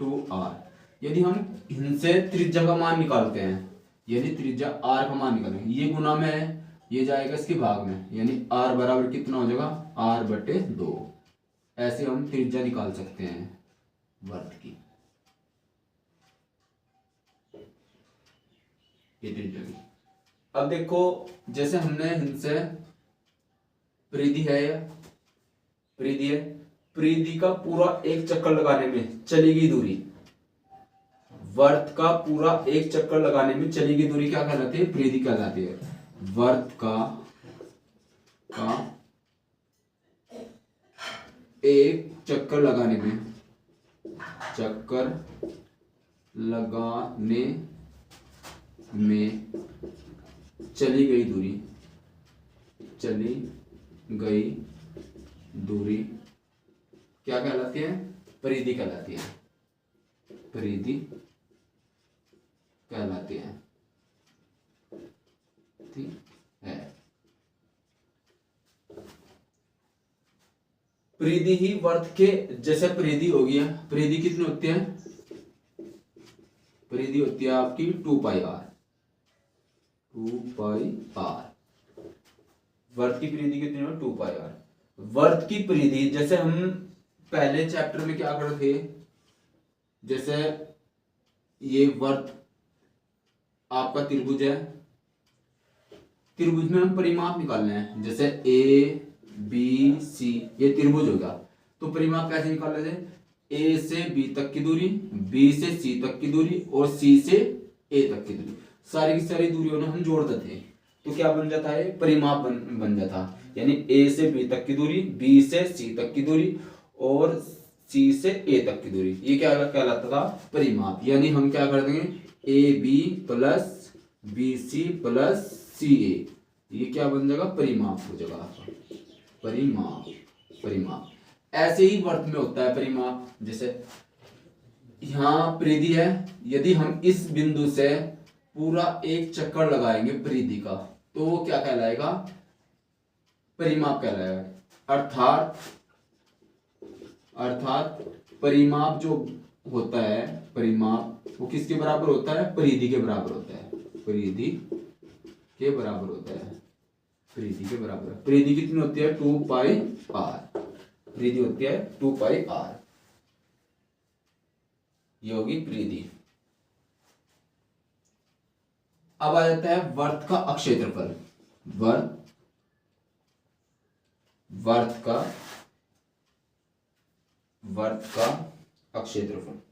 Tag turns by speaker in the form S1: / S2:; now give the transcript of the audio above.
S1: 2r। यदि हम इनसे त्रिज्या का मान निकालते हैं, यदि त्रिज्या r का मान निकालेंगे, ये गुना में है, ये जाएगा इसके भाग में, यानी r बराबर कितना हो जाएगा, r/2। ऐसे हम त्रिज्या निकाल सकते हैं वर्त की, ये त्रिज्या की। अब देखो, जैसे हमने इनसे परिधि है, परिधि का पूरा एक चक्कर लगाने में चली गई दूरी, वर्त का पूरा एक चक्कर लगाने में चली गई दूरी क्या कहलाती है, परिधि कहलाती है। वर्त का एक चक्कर लगाने में चली गई दूरी क्या कहलाती है, परिधि कहलाती है, परिधि कहलाती है, ठीक है। परिधि ही वर्त के, जैसे परिधि हो गया, परिधि कितनी होती है, परिधि होती है आपकी 2πr। वर्त की परिधि कितनी है, 2πr। वर्त की परिधि, जैसे हम पहले चैप्टर में क्या कर रहे थे, जैसे ये वर्त आपका त्रिभुज है, त्रिभुज में हम परिमाप निकालने हैं, जैसे ए बी सी, ये त्रिभुज होगा, तो परिमाप कैसे निकालने थे, ए से बी तक की दूरी, बी से सी तक की दूरी और सी से ए तक की दूरी, सारी की सारी दूरियों में हम जोड़ते थे, तो क्या बन जाता है, परिमाप बन जाता, यानी ए से बी तक की दूरी, बी से सी तक की दूरी और सी से ए तक की दूरी, ये क्या कहलाता था, परिमाप। यानी हम क्या कर देंगे, A B plus B C plus C A, ये क्या बन जाएगा, परिमाप हो जाएगा आपका, परिमाप। ऐसे ही वर्त में होता है परिमाप, जैसे यहां परिधि है, यदि हम इस बिंदु से पूरा एक चक्कर लगाएंगे परिधि का, तो वो क्या कहलाएगा, परिमाप कहलाएगा। अर्थात परिमाप जो होता है, परिमाप वो किसके बराबर होता है, परिधि के बराबर होता है, परिधि के बराबर होता है, परिधि के बराबर। परिधि कितनी होती है, 2πr, परिधि होती है 2πr, ये होगी परिधि। अब आ जाता है वर्त का अक्षेत्रफल, वर्त का अक्षेत्रफल।